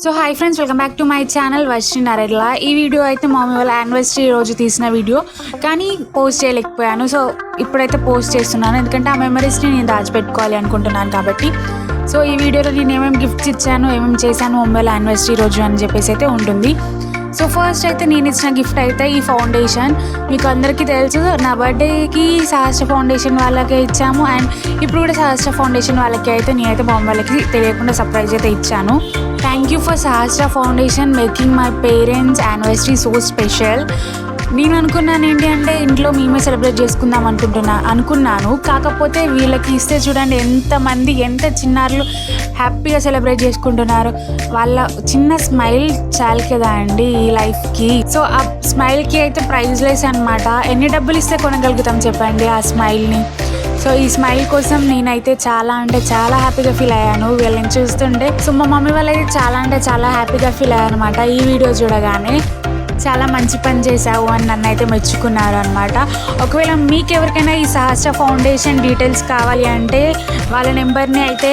So hi friends, welcome back to my channel Varshini Narela. ఈ video అయితే mummy వాళ్ళ anniversary రోజు తీసిన వీడియో, కానీ పోస్ట్ చేయలేకపోయాను. సో ఇప్పుడైతే పోస్ట్ చేస్తున్నాను, ఎందుకంటే ఆ మెమరీస్ని నేను దాచిపెట్టుకోవాలి అనుకుంటున్నాను కాబట్టి. సో ఈ వీడియోలో నేను ఏమేమి గిఫ్ట్స్ ఇచ్చాను, ఏమేమి చేశాను మమ్మీ వాళ్ళ యానివర్సరీ రోజు అని చెప్పేసి అయితే ఉంటుంది. సో ఫస్ట్ అయితే నేను ఇచ్చిన గిఫ్ట్ అయితే ఈ ఫౌండేషన్. మీకు అందరికీ తెలుసు, నా బర్త్డేకి సహస్ర ఫౌండేషన్ వాళ్ళకే ఇచ్చాము, అండ్ ఇప్పుడు కూడా సహస్ర ఫౌండేషన్ వాళ్ళకి అయితే నేనైతే బాంబే వాళ్ళకి తెలియకుండా సర్ప్రైజ్ అయితే ఇచ్చాను. Thank you for Sahasra foundation making my parents anniversary so special. నేను అనుకున్నాను ఏంటి అంటే ఇంట్లో మేమే సెలబ్రేట్ చేసుకుందాం అనుకున్నాను. కాకపోతే వీళ్ళకి ఇస్తే చూడండి ఎంతమంది, ఎంత చిన్నారులు హ్యాపీగా సెలబ్రేట్ చేసుకుంటున్నారు. వాళ్ళ చిన్న స్మైల్ చాలు కదా అండి ఈ లైఫ్కి. సో ఆ స్మైల్కి అయితే ప్రైజ్లెస్ అనమాట. ఎన్ని డబ్బులు ఇస్తే కొనగలుగుతాం చెప్పండి ఆ స్మైల్ని. సో ఈ స్మైల్ కోసం నేనైతే చాలా అంటే చాలా హ్యాపీగా ఫీల్ అయ్యాను వీళ్ళని చూస్తుంటే. సో మా మమ్మీ వాళ్ళైతే చాలా అంటే చాలా హ్యాపీగా ఫీల్ అయ్యారు అనమాట ఈ వీడియో చూడగానే. చాలా మంచి పని చేశావు అని నన్ను అయితే మెచ్చుకున్నారు అనమాట. ఒకవేళ మీకు ఎవరికైనా ఈ సహస్ర ఫౌండేషన్ డీటెయిల్స్ కావాలి అంటే వాళ్ళ నెంబర్ని అయితే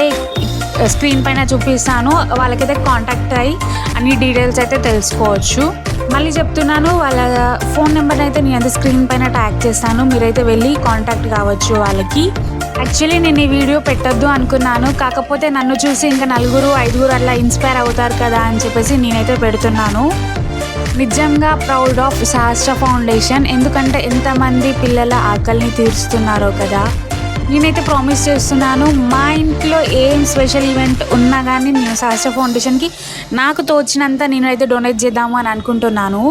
స్క్రీన్ పైన చూపిస్తాను, వాళ్ళకైతే కాంటాక్ట్ అయ్యి అన్ని డీటెయిల్స్ అయితే తెలుసుకోవచ్చు. మళ్ళీ చెప్తున్నాను, వాళ్ళ ఫోన్ నెంబర్ని అయితే నేను అయితే స్క్రీన్ పైన ట్యాగ్ చేస్తాను, మీరైతే వెళ్ళి కాంటాక్ట్ కావచ్చు వాళ్ళకి. యాక్చువల్లీ నేను ఈ వీడియో పెట్టొద్దు అనుకున్నాను, కాకపోతే నన్ను చూసి ఇంకా 4-5 అట్లా ఇన్స్పైర్ అవుతారు కదా అని చెప్పేసి నేనైతే పెడుతున్నాను. నిజంగా ప్రౌడ్ ఆఫ్ సహస్ర ఫౌండేషన్, ఎందుకంటే ఎంతమంది పిల్లల ఆకలిని తీరుస్తున్నారో కదా. నేనైతే ప్రామిస్ చేస్తున్నాను, మా ఇంట్లో ఏం స్పెషల్ ఈవెంట్ ఉన్నా కానీ నేను సహస్ర ఫౌండేషన్కి నాకు తోచినంత నేనైతే డొనేట్ చేద్దాము అని అనుకుంటున్నాను.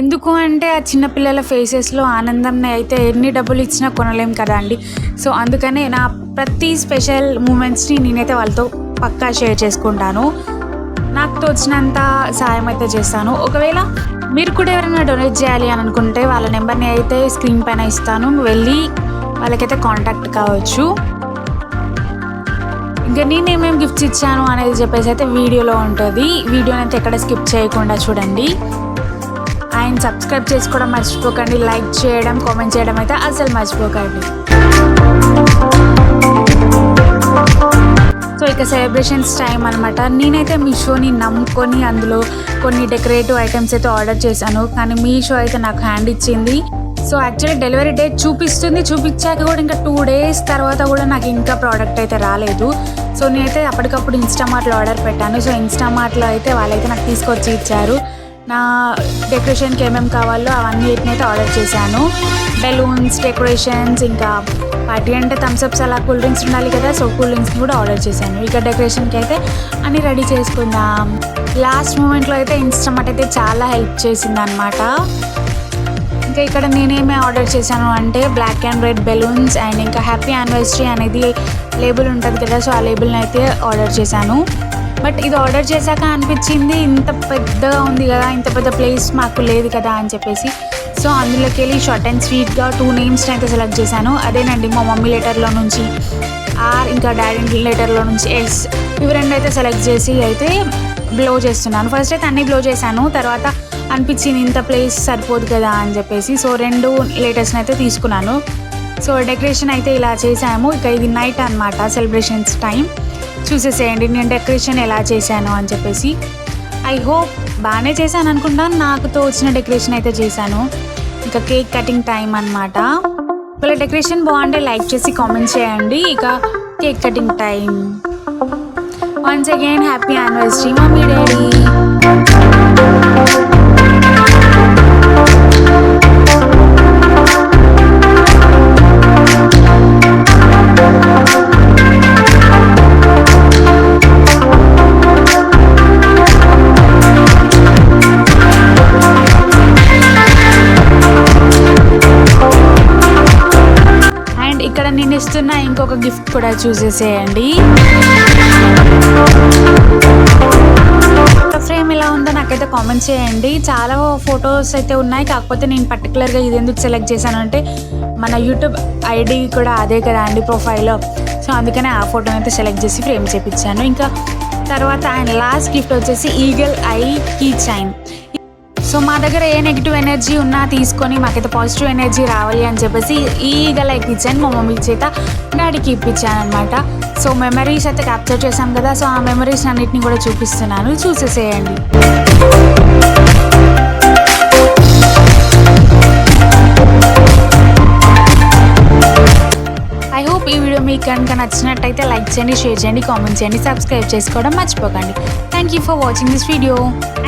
ఎందుకు అంటే ఆ చిన్నపిల్లల ఫేసెస్లో ఆనందంని అయితే ఎన్ని డబ్బులు ఇచ్చినా కొనలేం కదా అండి. సో అందుకనే నా ప్రతి స్పెషల్ మూమెంట్స్ని నేనైతే వాళ్ళతో పక్కా షేర్ చేసుకుంటాను. నాకు తోచినంత సాయం అయితే చేస్తాను. ఒకవేళ మీరు కూడా ఎవరైనా డొనేట్ చేయాలి అని అనుకుంటే వాళ్ళ నెంబర్ని అయితే స్క్రీన్ పైన ఇస్తాను, వెళ్ళి వాళ్ళకైతే కాంటాక్ట్ కావచ్చు. ఇంకా నేనేమేమి గిఫ్ట్స్ ఇచ్చాను అనేది చెప్పేసి అయితే వీడియోలో ఉంటుంది. వీడియోని అయితే ఎక్కడ స్కిప్ చేయకుండా చూడండి. అండ్ సబ్స్క్రైబ్ చేసుకోవడం మర్చిపోకండి, లైక్ చేయడం, కామెంట్ చేయడం అయితే అసలు మర్చిపోకండి. సో ఇక సెలబ్రేషన్స్ టైం అనమాట. నేనైతే మీషోని నమ్ముకొని అందులో కొన్ని డెకరేటివ్ ఐటమ్స్ అయితే ఆర్డర్ చేశాను, కానీ మీషో అయితే నాకు హ్యాండ్ ఇచ్చింది. సో యాక్చువల్లీ డెలివరీ డేట్ చూపించాక కూడా ఇంకా 2 days తర్వాత కూడా నాకు ఇంకా ప్రోడక్ట్ అయితే రాలేదు. సో నేనైతే అప్పటికప్పుడు ఇన్స్టామార్ట్లో ఆర్డర్ పెట్టాను. సో ఇన్స్టామార్ట్లో అయితే వాళ్ళైతే నాకు తీసుకొచ్చి ఇచ్చారు. నా డెకరేషన్కి ఏమేమి కావాలో అవన్నీ అయితే ఆర్డర్ చేశాను. బెలూన్స్, డెకరేషన్స్, ఇంకా పార్టీ అంటే థమ్స్అప్స్ అలా కూల్ డ్రింక్స్ ఉండాలి కదా. సో కూల్ డ్రింక్స్ని కూడా ఆర్డర్ చేశాను. ఇక డెకరేషన్కి అయితే అన్నీ రెడీ చేసుకుందాం. లాస్ట్ మూమెంట్లో అయితే ఇన్స్టామార్ట్ అయితే చాలా హెల్ప్ చేసింది అనమాట. ఇంకా ఇక్కడ నేనేమి ఆర్డర్ చేశాను అంటే black and red balloons and ఇంకా హ్యాపీ యానివర్సరీ అనేది లేబుల్ ఉంటుంది కదా. సో ఆ లేబుల్ని అయితే ఆర్డర్ చేశాను. బట్ ఇది ఆర్డర్ చేశాక అనిపించింది ఇంత పెద్దగా ఉంది కదా, ఇంత పెద్ద ప్లేస్ మాకు లేదు కదా అని చెప్పేసి. సో అందులోకి వెళ్ళి షార్ట్ అండ్ స్వీట్గా 2 నేమ్స్ని అయితే సెలెక్ట్ చేశాను. అదేనండి, మా మమ్మీ లెటర్లో నుంచి R, ఇంకా డాడీ లెటర్లో నుంచి S, ఇవి 2 అయితే సెలెక్ట్ చేసి అయితే బ్లో చేస్తున్నాను. ఫస్ట్ అయితే అన్నీ బ్లో చేశాను, తర్వాత అనిపించింది ఇంత ప్లేస్ సరిపోదు కదా అని చెప్పేసి సో 2 లెటర్స్ని అయితే తీసుకున్నాను. సో డెకరేషన్ అయితే ఇలా చేసాము. ఇక ఇది నైట్ అనమాట, సెలబ్రేషన్స్ టైం. చూసేసేయండి నేను డెకరేషన్ ఎలా చేశాను అని చెప్పేసి. ఐ హోప్ బాగానే చేశాను అనుకుంటాను. నాకు తోచిన డెకరేషన్ అయితే చేశాను. ఇంకా కేక్ కటింగ్ టైం అనమాట. ఒకవేళ డెకరేషన్ బాగుంటే లైక్ చేసి కామెంట్ చేయండి. ఇక cake cutting time. Once again happy anniversary mummy daddy. ఇక్కడ నేను ఇస్తున్న ఇంకొక గిఫ్ట్ కూడా చూసేసేయండి. ఫ్రేమ్ ఎలా ఉందో నాకైతే కామెంట్ చేయండి. చాలా ఫొటోస్ అయితే ఉన్నాయి, కాకపోతే నేను పర్టికులర్గా ఇది ఎందుకు సెలెక్ట్ చేశాను అంటే మన యూట్యూబ్ ఐడి కూడా అదే కదా అండి ప్రొఫైల్లో. సో అందుకనే ఆ ఫోటోని అయితే సెలెక్ట్ చేసి ఫ్రేమ్ చేయించాను. ఇంకా తర్వాత ఆయన లాస్ట్ గిఫ్ట్ వచ్చేసి eagle eye key chain. So మా దగ్గర ఏ నెగిటివ్ ఎనర్జీ ఉన్నా తీసుకొని మాకైతే పాజిటివ్ ఎనర్జీ రావాలి అని చెప్పేసి ఈ ఈగల్ ఐ కీ చైన్ మా మమ్మీ చేత డాడీకి ఇప్పించాను అనమాట. సో మెమరీస్ అయితే క్యాప్చర్ చేశాం కదా, సో ఆ మెమరీస్ అన్నిటిని కూడా చూపిస్తున్నాను, చూసేసేయండి. ఐ హోప్ ఈ వీడియో మీకు కనుక నచ్చినట్టయితే లైక్ చేయండి, షేర్ చేయండి, కామెంట్ చేయండి, సబ్స్క్రైబ్ చేసుకోవడం మర్చిపోకండి. Thank you for watching this video.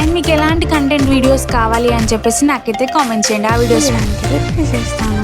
And మీకు ఎలాంటి కంటెంట్ వీడియోస్ కావాలి అని చెప్పేసి నాకైతే కామెంట్ చేయండి, ఆ వీడియోస్ చేస్తాను.